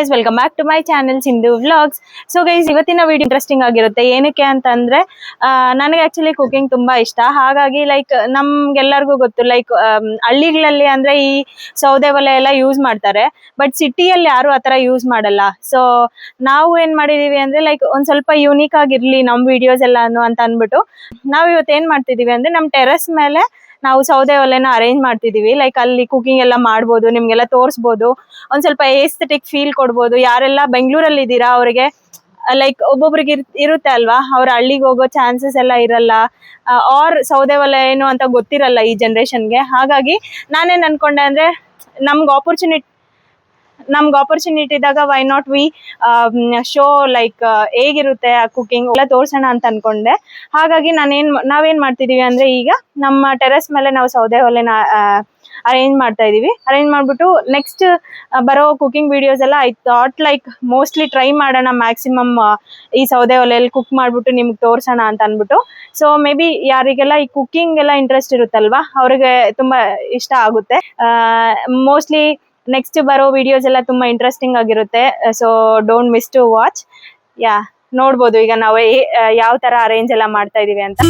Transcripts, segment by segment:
Guys, welcome back to my channel Sindhu vlogs. So guys, ಇವತ್ತಿನ video interesting ಆಗಿರುತ್ತೆ. ಏನಕ್ಕೆ ಅಂತಂದ್ರೆ ನನಗೆ ಆಕ್ಚುಲಿ ಕುಕಿಂಗ್ ತುಂಬಾ ಇಷ್ಟ. ಹಾಗಾಗಿ ಲೈಕ್ ನಮ್ಗೆಲ್ಲರಿಗೂ ಗೊತ್ತು, ಲೈಕ್ ಹಳ್ಳಿಗಳಲ್ಲಿ ಅಂದ್ರೆ ಈ ಸೌದೆ ಒಲೆ ಎಲ್ಲ ಯೂಸ್ ಮಾಡ್ತಾರೆ. ಬಟ್ ಸಿಟಿಯಲ್ಲಿ ಯಾರು ಆತರ ಯೂಸ್ ಮಾಡಲ್ಲ. ಸೊ ನಾವು ಏನ್ ಮಾಡಿದೀವಿ ಅಂದ್ರೆ ಲೈಕ್ ಒಂದ್ ಸ್ವಲ್ಪ ಯೂನಿಕ್ ಆಗಿರ್ಲಿ ನಮ್ ವಿಡಿಯೋಸ್ ಎಲ್ಲಾನು ಅಂತ ಅನ್ಬಿಟ್ಟು ನಾವ್ ಇವತ್ತು ಏನ್ ಮಾಡ್ತಿದೀವಿ ಅಂದ್ರೆ ನಮ್ ಟೆರೆಸ್ ಮೇಲೆ ನಾವು ಸೌದೆ ಒಲೆನ ಅರೇಂಜ್ ಮಾಡ್ತಿದೀವಿ. ಲೈಕ್ ಅಲ್ಲಿ ಕುಕಿಂಗ್ ಎಲ್ಲ ಮಾಡ್ಬೋದು, ನಿಮ್ಗೆಲ್ಲ ತೋರಿಸ್ಬೋದು, ಒಂದ್ ಸ್ವಲ್ಪ ಏಸ್ಥೆಟಿಕ್ ಫೀಲ್ ಕೊಡ್ಬೋದು. ಯಾರೆಲ್ಲ ಬೆಂಗಳೂರಲ್ಲಿ ಇದ್ದೀರಾ ಅವರಿಗೆ ಲೈಕ್ ಒಬ್ಬೊಬ್ರಿಗೆ ಇರುತ್ತೆ ಅಲ್ವಾ, ಅವ್ರ ಹಳ್ಳಿಗೆ ಹೋಗೋ ಚಾನ್ಸಸ್ ಎಲ್ಲ ಇರಲ್ಲ, ಆರ್ ಸೌದೆ ಒಲೆ ಏನು ಅಂತ ಗೊತ್ತಿರಲ್ಲ ಈ ಜನರೇಷನ್ಗೆ. ಹಾಗಾಗಿ ನಾನೇನ್ ಅನ್ಕೊಂಡೆ ಅಂದ್ರೆ ನಮ್ಗೆ ಆಪರ್ಚುನಿಟಿ ಇದ್ದಾಗ why not we show like ಹೇಗಿರುತ್ತೆ ಕುಕಿಂಗ್ ಎಲ್ಲ ತೋರ್ಸೋಣ ಅಂತ ಅನ್ಕೊಂಡೆ. ಹಾಗಾಗಿ ನಾವೇನ್ ಮಾಡ್ತಿದೀವಿ ಅಂದ್ರೆ ಈಗ ನಮ್ಮ ಟೆರೆಸ್ ಮೇಲೆ ನಾವು ಸೌದೆ ಒಲೆನ ಅರೇಂಜ್ ಮಾಡ್ತಾ ಇದೀವಿ. ಅರೇಂಜ್ ಮಾಡ್ಬಿಟ್ಟು ನೆಕ್ಸ್ಟ್ ಬರೋ ಕುಕಿಂಗ್ ವಿಡಿಯೋಸ್ ಎಲ್ಲ I thought like mostly try ಮಾಡೋಣ ಮ್ಯಾಕ್ಸಿಮಮ್ ಈ ಸೌದೆ ಒಲೆಯಲ್ಲಿ ಕುಕ್ ಮಾಡ್ಬಿಟ್ಟು ನಿಮ್ಗೆ ತೋರ್ಸೋಣ ಅಂತ ಅನ್ಬಿಟ್ಟು. ಸೊ ಮೇ ಬಿ ಯಾರಿಗೆಲ್ಲ ಈ ಕುಕಿಂಗ್ ಎಲ್ಲ ಇಂಟ್ರೆಸ್ಟ್ ಇರುತ್ತಲ್ವಾ ಅವ್ರಿಗೆ ತುಂಬಾ ಇಷ್ಟ ಆಗುತ್ತೆ. ಮೋಸ್ಟ್ಲಿ ನೆಕ್ಸ್ಟ್ ಬರೋ ವಿಡಿಯೋಸ್ ಎಲ್ಲ ತುಂಬಾ ಇಂಟ್ರೆಸ್ಟಿಂಗ್ ಆಗಿರುತ್ತೆ. So don't miss to watch. ನೋಡ್ಬೋದು ಈಗ ನಾವು ಯಾವ ತರ ಅರೇಂಜ್ ಎಲ್ಲ ಮಾಡ್ತಾ ಇದೀವಿ ಅಂತ.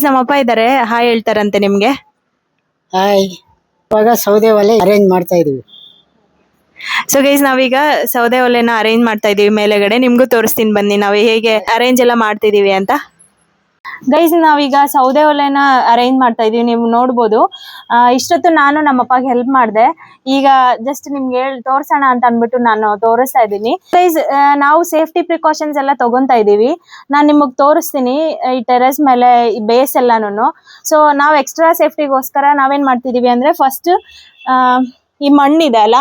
ನಮ್ಮಪ್ಪ ಇದ್ದಾರೆ, ಹಾಯ್ ಹೇಳ್ತಾರಂತೆ ನಿಮ್ಗೆ. ಹಾಯ್. ಇವಾಗ ಸೌದೆ ಒಲೆ ಅರೇಂಜ್ ಮಾಡ್ತಾ ಇದೀವಿ. ಸೊ ಗೈಸ್, ನಾವೀಗ ಸೌದೆ ಒಲೆನ ಅರೇಂಜ್ ಮಾಡ್ತಾ ಇದೀವಿ ಮೇಲೆಗಡೆ. ನಿಮ್ಗೂ ತೋರಿಸ್ತೀನಿ ಬನ್ನಿ ನಾವು ಹೇಗೆ ಅರೇಂಜ್ ಎಲ್ಲ ಮಾಡ್ತಿದೀವಿ ಅಂತ. ಗೈಸ್, ನಾವೀಗ ಸೌದೆ ಒಲೆನ ಅರೇಂಜ್ ಮಾಡ್ತಾ ಇದೀವಿ. ನೀವು ನೋಡ್ಬೋದು, ಇಷ್ಟೊತ್ತು ನಾನು ನಮ್ಮಪ್ಪಗೆ ಹೆಲ್ಪ್ ಮಾಡಿದೆ. ಈಗ ಜಸ್ಟ್ ನಿಮ್ಗೆ ತೋರ್ಸೋಣ ಅಂತ ಅನ್ಬಿಟ್ಟು ನಾನು ತೋರಿಸ್ತಾ ಇದ್ದೀನಿ. ಗೈಸ್, ನಾವು ಸೇಫ್ಟಿ ಪ್ರಿಕಾಷನ್ಸ್ ಎಲ್ಲ ತಗೊಂತಾ ಇದೀವಿ. ನಾನು ನಿಮಗ್ ತೋರಿಸ್ತೀನಿ ಈ ಟೆರೆಸ್ ಮೇಲೆ ಈ ಬೇಸ್ ಎಲ್ಲಾನು. ಸೊ ನಾವು ಎಕ್ಸ್ಟ್ರಾ ಸೇಫ್ಟಿಗೋಸ್ಕರ ನಾವೇನ್ ಮಾಡ್ತಿದೀವಿ ಅಂದ್ರೆ ಫಸ್ಟ್ ಈ ಮಣ್ಣಿದೆ ಅಲ್ಲ,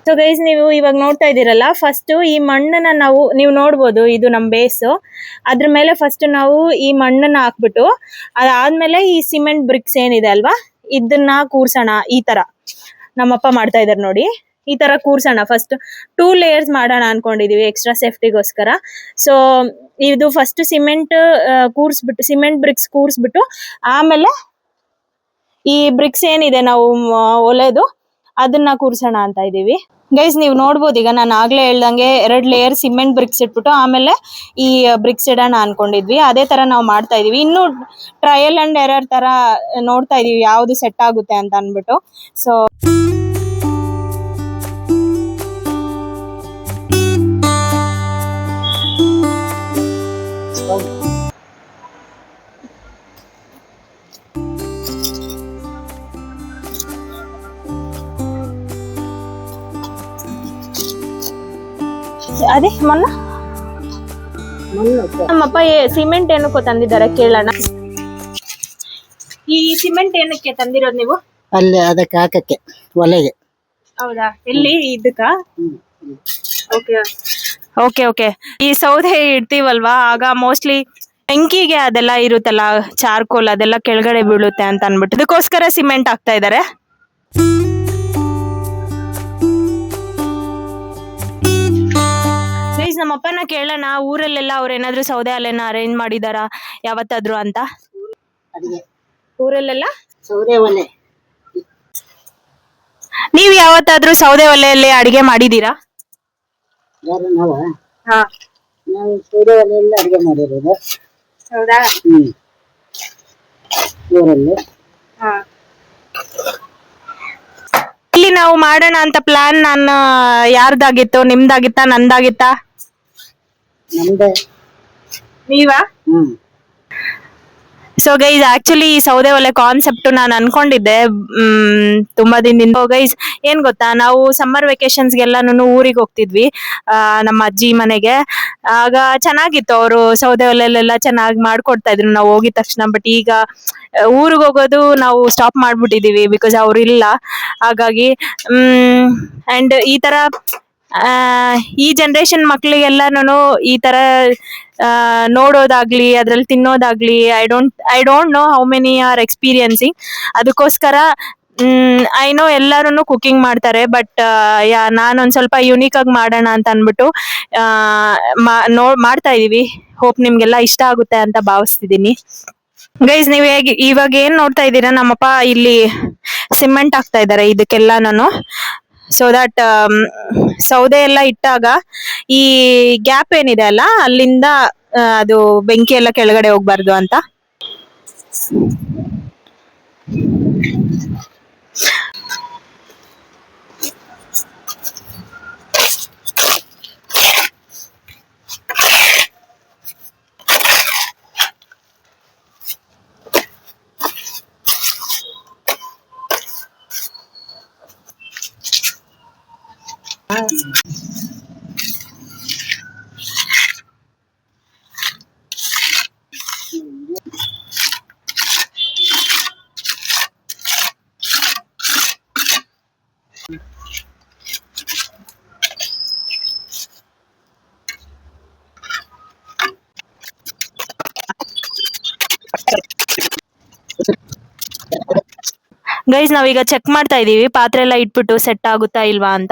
ಸೊ ಗೈಸ್ ನೀವು ಇವಾಗ ನೋಡ್ತಾ ಇದೀರಲ್ಲ, ಫಸ್ಟ್ ಈ ಮಣ್ಣನ್ನ ನೀವು ನೋಡ್ಬೋದು, ಇದು ನಮ್ ಬೇಸ್. ಅದ್ರ ಮೇಲೆ ಫಸ್ಟ್ ನಾವು ಈ ಮಣ್ಣನ್ನ ಹಾಕ್ಬಿಟ್ಟು ಅದಾದ್ಮೇಲೆ ಈ ಸಿಮೆಂಟ್ ಬ್ರಿಕ್ಸ್ ಏನಿದೆ ಅಲ್ವಾ, ಇದನ್ನ ಕೂರ್ಸೋಣ. ಈ ತರ ನಮ್ಮಪ್ಪ ಮಾಡ್ತಾ ಇದಾರೆ ನೋಡಿ, ಈ ತರ ಕೂರ್ಸೋಣ. ಫಸ್ಟ್ 2 ಲೇಯರ್ಸ್ ಮಾಡೋಣ ಅನ್ಕೊಂಡಿದೀವಿ ಎಕ್ಸ್ಟ್ರಾ ಸೇಫ್ಟಿಗೋಸ್ಕರ. ಸೊ ಇದು ಫಸ್ಟ್ ಸಿಮೆಂಟ್ ಬ್ರಿಕ್ಸ್ ಕೂರ್ಸ್ಬಿಟ್ಟು ಆಮೇಲೆ ಈ ಬ್ರಿಕ್ಸ್ ಏನಿದೆ ನಾವು ಒಲೆದು ಅದನ್ನ ಕೂರ್ಸೋಣ ಅಂತ ಇದೀವಿ. ಗೈಸ್, ನೀವು ನೋಡ್ಬೋದು, ಈಗ ನಾನು ಆಗ್ಲೇ ಹೇಳ್ದಂಗೆ 2 ಲೇಯರ್ ಸಿಮೆಂಟ್ ಬ್ರಿಕ್ಸ್ ಇಟ್ಬಿಟ್ಟು ಆಮೇಲೆ ಈ ಬ್ರಿಕ್ಸ್ ಇಡೋಣ ಅನ್ಕೊಂಡಿದ್ವಿ. ಅದೇ ತರ ನಾವು ಮಾಡ್ತಾ ಇದೀವಿ. ಇನ್ನು ಟ್ರಯಲ್ ಅಂಡ್ ಎರರ್ ತರ ನೋಡ್ತಾ ಇದೀವಿ ಯಾವ್ದು ಸೆಟ್ ಆಗುತ್ತೆ ಅಂತ ಅನ್ಬಿಟ್ಟು. ಸೊ ಅದೇ ನಮ್ಮಪ್ಪ ಸಿಮೆಂಟ್ ಏನಕ್ಕೋ ತಂದಿದ್ದಾರೆ, ಕೇಳೋಣ. ಈ ಸಿಮೆಂಟ್ ಏನಕ್ಕೆ ತಂದಿರೋದು ನೀವು? ಅಲ್ಲಿ ಅದಕ್ಕೆ ಹಾಕಕ್ಕೆ, ಒಲೆಗೆ. ಹೌದಾ? ಎಲ್ಲಿ ಇದಕ್ಕ? Okay okay. ಈ ಸೌದೆ ಇಡ್ತೀವಲ್ವಾ, ಆಗ ಮೋಸ್ಟ್ಲಿ ಬೆಂಕಿಗೆ ಅದೆಲ್ಲ ಇರುತ್ತಲ್ಲ, ಚಾರ್ಕೋಲ್ ಅದೆಲ್ಲ ಕೆಳಗಡೆ ಬೀಳುತ್ತೆ ಅಂತ ಅನ್ಬಿಟ್ಟು ಇದಕ್ಕೋಸ್ಕರ ಸಿಮೆಂಟ್ ಹಾಕ್ತಾ ಇದಾರೆ. ನಮ್ಮಪ್ಪನ ಕೇಳೋಣ, ಊರಲ್ಲೆಲ್ಲ ಅವ್ರ ಏನಾದ್ರು ಸೌದೆ ಒಲೆನ ಅರೇಂಜ್ ಮಾಡಿದಾರ ಯಾವತ್ತಾದ್ರು ಅಂತ. ಊರಲ್ಲೆಲ್ಲ ಸೌದೆ ಒಲೆ. ನೀವ್ ಯಾವತ್ತಾದ್ರೂ ಸೌದೆ ಒಲೆಯಲ್ಲಿ ಅಡಿಗೆ ಮಾಡಿದೀರಾ? ನಾವು ಸೌದೆ ಒಲೆಯಲ್ಲಿ ಅಡಿಗೆ ಮಾಡಿರೋದು. ಹೌದಾ? ಊರಲ್ಲಿ ಇಲ್ಲಿ ನಾವು ಮಾಡೋಣ ಅಂತ ಪ್ಲಾನ್ ನಾನು ಯಾರ್ದಾಗಿತ್ತು? ನಿಮ್ದಾಗಿತ್ತಾ ನಂದಾಗಿತ್ತಾ? ನಮ್ದೆ. ನೀವಾ? ಸೊ ಗೈಸ್, ಆಕ್ಚುಲಿ ಈ ಸೌದೆ ಒಲೆ ಕಾನ್ಸೆಪ್ಟ್ ನಾನು ಅನ್ಕೊಂಡಿದ್ದೆ ತುಂಬಾ ದಿನದಿಂದ. ಗೈಸ್, ಏನ್ ಗೊತ್ತಾ, ನಾವು ಸಮ್ಮರ್ ವೆಕೇಶನ್ಸ್ ಗೆಲ್ಲಾನು ಊರಿಗೆ ಹೋಗ್ತಿದ್ವಿ ನಮ್ಮ ಅಜ್ಜಿ ಮನೆಗೆ. ಆಗ ಚೆನ್ನಾಗಿತ್ತು, ಅವರು ಸೌದೆ ಒಲೆಲೆಲ್ಲ ಚೆನ್ನಾಗಿ ಮಾಡ್ಕೊಡ್ತಾ ಇದ್ರು ನಾವು ಹೋಗಿದ ತಕ್ಷಣ. ಬಟ್ ಈಗ ಊರಿಗೆ ಹೋಗೋದು ನಾವು ಸ್ಟಾಪ್ ಮಾಡ್ಬಿಟ್ಟಿದೀವಿ, ಬಿಕಾಸ್ ಅವ್ರು ಇಲ್ಲ. ಹಾಗಾಗಿ ಅಂಡ್ ಈ ತರ ಈ ಜನರೇಷನ್ ಮಕ್ಳಿಗೆಲ್ಲಾನು ಈ ತರ ನೋಡೋದಾಗ್ಲಿ ಅದ್ರಲ್ಲಿ ತಿನ್ನೋದಾಗ್ಲಿ I don't know how many are experiencing. ಅದಕ್ಕೋಸ್ಕರ ಐ ನೋ ಎಲ್ಲಾರು ಕುಕಿಂಗ್ ಮಾಡ್ತಾರೆ, ಬಟ್ ನಾನೊಂದ್ ಸ್ವಲ್ಪ ಯುನೀಕ್ ಆಗಿ ಮಾಡೋಣ ಅಂತ ಅನ್ಬಿಟ್ಟು ಮಾಡ್ತಾ ಇದೀವಿ. ಹೋಪ್ ನಿಮ್ಗೆಲ್ಲ ಇಷ್ಟ ಆಗುತ್ತೆ ಅಂತ ಭಾವಿಸ್ತಿದೀನಿ. ಗೈಸ್, ನೀವ್ ಹೇಗೆ ಇವಾಗ ಏನ್ ನೋಡ್ತಾ ಇದ್ದೀರಾ, ನಮ್ಮಪ್ಪ ಇಲ್ಲಿ ಸಿಮೆಂಟ್ ಹಾಕ್ತಾ ಇದಾರೆ ಇದಕ್ಕೆಲ್ಲಾನು, ಸೊ ದಟ್ ಸೌದೆ ಎಲ್ಲ ಇಟ್ಟಾಗ ಈ ಗ್ಯಾಪ್ ಏನಿದೆ ಅಲ್ಲ, ಅಲ್ಲಿಂದ ಅದು ಬೆಂಕಿ ಎಲ್ಲ ಕೆಳಗಡೆ ಹೋಗ್ಬಾರ್ದು ಅಂತ. ಗೈಸ್, ನಾವೀಗ ಚೆಕ್ ಮಾಡ್ತಾ ಇದೀವಿ ಪಾತ್ರೆ ಎಲ್ಲ ಇಟ್ಬಿಟ್ಟು ಸೆಟ್ ಆಗುತ್ತಾ ಇಲ್ವಾ ಅಂತ.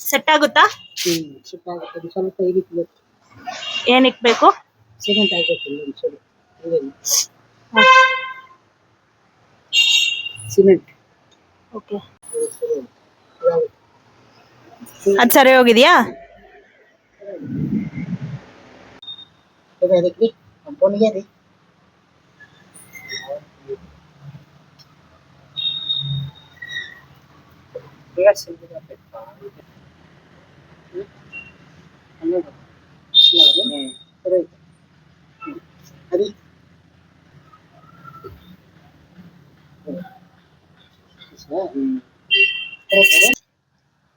ಸೆಟ್ ಆಗುತ್ತಾ? ಸ್ವಲ್ಪ ಇದಕ್ಕೆ ಏನ್ ಇಕ್ಬೇಕು? ಸಿಮೆಂಟ್ ಹಾಕಬೇಕು. ಸಿಮೆಂಟ್. ಓಕೆ, ಅದ್ ಸರಿ ಹೋಗಿದ್ಯಾ? ಅದಕ್ಕೆ ಕಂಪೌಂಡ್ಗೆ ರೀ.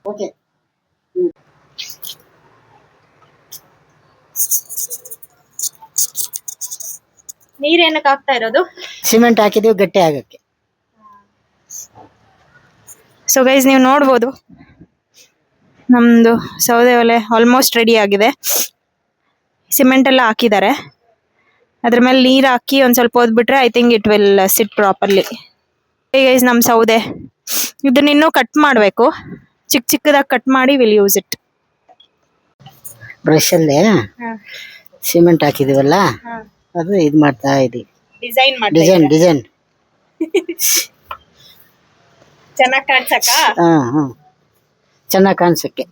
ಓಕೆ. ನೀರೇನಕ್ಕೆ ಹಾಕ್ತಾ ಇರೋದು? ಸಿಮೆಂಟ್ ಹಾಕಿದೀವಿ ಗಟ್ಟಿ ಆಗಕ್ಕೆ. ಸೊ ಗೈಸ್, ನೀವು ನೋಡ್ಬೋದು ನಮ್ದು ಸೌದೆ ಒಲೆ ಆಲ್ಮೋಸ್ಟ್ ರೆಡಿ ಆಗಿದೆ. ಸಿಮೆಂಟ್ ಎಲ್ಲ ಹಾಕಿದ್ದಾರೆ, ಅದ್ರ ಮೇಲೆ ನೀರ್ ಹಾಕಿ ಒಂದ್ ಸ್ವಲ್ಪ ಹೊದ್ಬಿಟ್ರೆ I think it will sit properly. Guys, ನಮ್ ಸೌದೆ ಇದನ್ನ ಇನ್ನೂ ಕಟ್ ಮಾಡ್ಬೇಕು, ಚಿಕ್ಕ ಚಿಕ್ಕದಾಗಿ ಕಟ್ ಮಾಡಿ ವಿಲ್ ಯೂಸ್ ಇಟ್. ಬ್ರಷ್ ಅಲ್ಲೇ ಸಿಮೆಂಟ್ ಹಾಕಿದೀವಲ್ಲ, ಅದು ಇದ್ ಮಾಡ್ತಾ ಇದೀವಿ. ಡಿಸೈನ್ ಚೆನ್ನಾಗಿ ಕಾಣ್ಸಕ್ಕ. ಚೆನ್ನಾಗಿ ಕಾಣಿಸಕ್ಕೆ.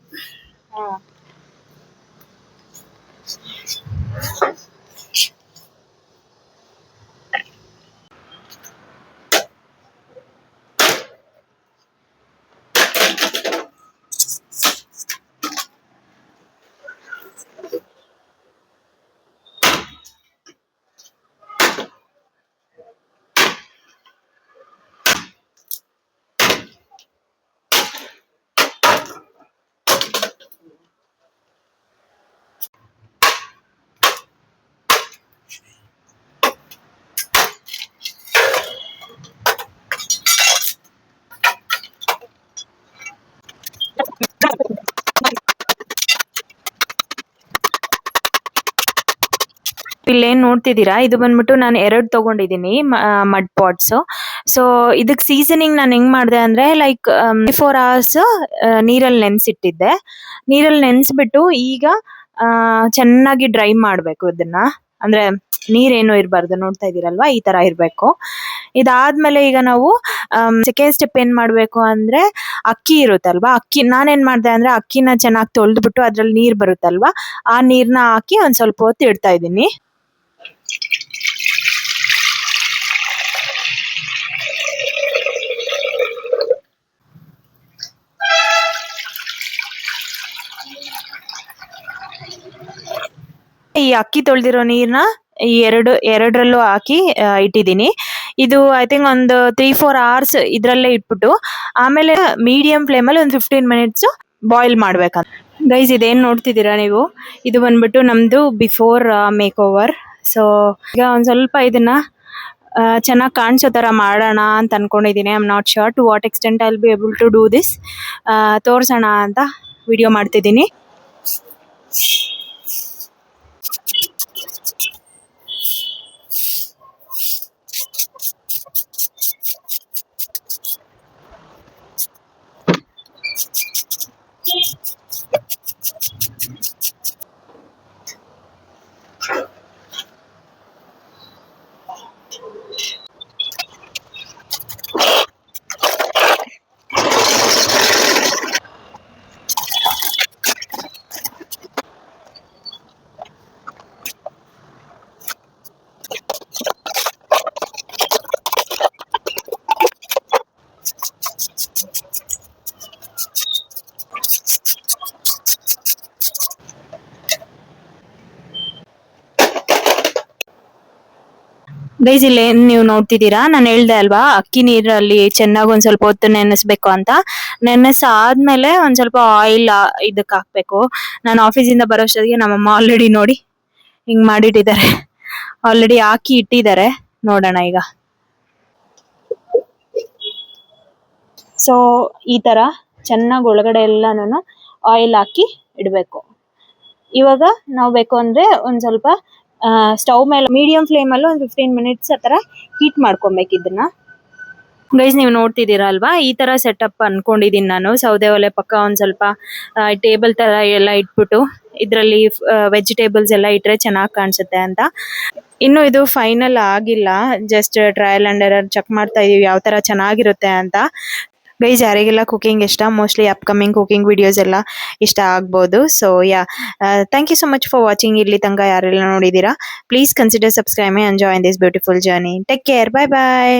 ಇಲ್ಲೇನ್ ನೋಡ್ತಿದ್ದೀರಾ, ಇದು ಬಂದ್ಬಿಟ್ಟು ನಾನು 2 ತಗೊಂಡಿದ್ದೀನಿ ಮಡ್ ಪಾಟ್ಸ್. ಸೊ ಇದಕ್ ಸೀಸನಿಂಗ್ ನಾನು ಹೆಂಗ್ ಮಾಡಿದೆ ಅಂದ್ರೆ, ಲೈಕ್ 4 hours ನೀರಲ್ಲಿ ನೆನ್ಸಿಟ್ಟಿದ್ದೆ. ನೀರಲ್ಲಿ ನೆನ್ಸ್ಬಿಟ್ಟು ಈಗ ಚೆನ್ನಾಗಿ ಡ್ರೈ ಮಾಡ್ಬೇಕು ಇದನ್ನ. ಅಂದ್ರೆ ನೀರೇನು ಇರಬಾರ್ದು, ನೋಡ್ತಾ ಇದೀರಲ್ವಾ, ಈ ತರ ಇರ್ಬೇಕು. ಇದಾದ್ಮೇಲೆ ಈಗ ನಾವು ಸೆಕೆಂಡ್ ಸ್ಟೆಪ್ ಏನ್ ಮಾಡ್ಬೇಕು ಅಂದ್ರೆ, ಅಕ್ಕಿ ಇರುತ್ತಲ್ವಾ, ನಾನೇನ್ ಮಾಡ್ದೆ ಅಂದ್ರೆ ಅಕ್ಕಿನ ಚೆನ್ನಾಗಿ ತೊಳೆದ್ಬಿಟ್ಟು ಅದ್ರಲ್ಲಿ ನೀರ್ ಬರುತ್ತಲ್ವಾ, ಆ ನೀರ್ನ ಹಾಕಿ ಒಂದ್ ಸ್ವಲ್ಪ ಹೊತ್ತು ಇಡ್ತಾ ಇದೀನಿ. ಈ ಅಕ್ಕಿ ತೊಳೆದಿರೋ ನೀರ್ನ ಈ ಎರಡರಲ್ಲೂ ಹಾಕಿ ಇಟ್ಟಿದ್ದೀನಿ. ಇದು ಐ ಥಿಂಕ್ ಒಂದು 3-4 hours ಇದ್ರಲ್ಲೇ ಇಟ್ಬಿಟ್ಟು ಆಮೇಲೆ ಮೀಡಿಯಂ ಫ್ಲೇಮಲ್ಲಿ ಒಂದು 15 minutes ಬಾಯ್ಲ್ ಮಾಡ್ಬೇಕಂತ. ಗೈಸ್, ಇದೇನ್ ನೋಡ್ತಿದ್ದೀರಾ ನೀವು, ಇದು ಬಂದ್ಬಿಟ್ಟು ನಮ್ದು ಬಿಫೋರ್ ಮೇಕ್ ಓವರ್. ಸೊ ಈಗ ಒಂದ್ ಸ್ವಲ್ಪ ಇದನ್ನ ಚೆನ್ನಾಗಿ ಕಾಣಿಸೋ ತರ ಮಾಡೋಣ ಅಂತ ಅನ್ಕೊಂಡಿದೀನಿ. I am not sure to what extent I will be able to do this. ತೋರ್ಸೋಣ ಅಂತ ವಿಡಿಯೋ ಮಾಡ್ತಿದ್ದೀನಿ. ಗೈಸ್ ಇಲ್ಲಿ ನೀವು ನೋಡ್ತಿದ್ದೀರಾ, ನಾನು ಹೇಳ್ದೆ ಅಲ್ವಾ ಅಕ್ಕಿ ನೀರಲ್ಲಿ ಚೆನ್ನಾಗಿ ಒಂದ್ ಸ್ವಲ್ಪ ಹೊತ್ತು ನೆನೆಸ್ಬೇಕು ಅಂತ. ನೆನೆಸಾದ್ಮೇಲೆ ಒಂದ್ ಸ್ವಲ್ಪ ಆಯಿಲ್ ಇದಕ್ ಹಾಕ್ಬೇಕು. ನಾನು ಆಫೀಸಿಂದ ಬರೋಷ್ಟೊತ್ತಿಗೆ ನಮ್ಮಮ್ಮ ಆಲ್ರೆಡಿ ನೋಡಿ ಹಿಂಗ್ ಮಾಡಿಟ್ಟಿದ್ದಾರೆ, ಆಲ್ರೆಡಿ ಹಾಕಿ ಇಟ್ಟಿದ್ದಾರೆ. ನೋಡೋಣ ಈಗ. ಸೊ ಈ ತರ ಚೆನ್ನಾಗಿ ಒಳಗಡೆ ಎಲ್ಲಾನು ಆಯಿಲ್ ಹಾಕಿ ಇಡಬೇಕು. ಇವಾಗ ನಾವು ಬೇಕು ಅಂದ್ರೆ ಒಂದ್ ಸ್ವಲ್ಪ ಸ್ಟವ್ ಮೇಲೆ ಮೀಡಿಯಂ ಫ್ಲೇಮ್ ಅಲ್ಲಿ ಒಂದು 15 ಮಿನಿಟ್ಸ್ ಆತರ ಹೀಟ್ ಮಾಡ್ಕೊಬೇಕು ಇದನ್ನ. ಗೈಸ್ ನೀವು ನೋಡ್ತಿದ್ದೀರಾ ಅಲ್ವಾ, ಈ ತರ ಸೆಟಪ್ ಅನ್ಕೊಂಡಿದೀನಿ ನಾನು. ಸೌದೆ ಒಲೆ ಪಕ್ಕ ಒಂದ್ ಸ್ವಲ್ಪ ಟೇಬಲ್ ತರ ಎಲ್ಲ ಇಟ್ಬಿಟ್ಟು ಇದ್ರಲ್ಲಿ ವೆಜಿಟೇಬಲ್ಸ್ ಎಲ್ಲ ಇಟ್ರೆ ಚೆನ್ನಾಗಿ ಕಾಣಿಸುತ್ತೆ ಅಂತ. ಇನ್ನು ಇದು ಫೈನಲ್ ಆಗಿಲ್ಲ, just trial and error check ಮಾಡ್ತಾ ಇದೀವಿ ಯಾವ ತರ ಚೆನ್ನಾಗಿರುತ್ತೆ ಅಂತ. ಗೈಸ್ ಯಾರಿಗೆಲ್ಲ ಕುಕಿಂಗ್ ಇಷ್ಟ, ಮೋಸ್ಟ್ಲಿ ಅಪ್ಕಮಿಂಗ್ ಕುಕಿಂಗ್ ವಿಡಿಯೋಸ್ ಎಲ್ಲ ಇಷ್ಟ ಆಗ್ಬೋದು. So yeah, thank you so much for watching. ಇಲ್ಲಿ ತನಕ ಯಾರೆಲ್ಲ ನೋಡಿದೀರಾ, please consider subscribe and join this beautiful journey. Take care, bye bye.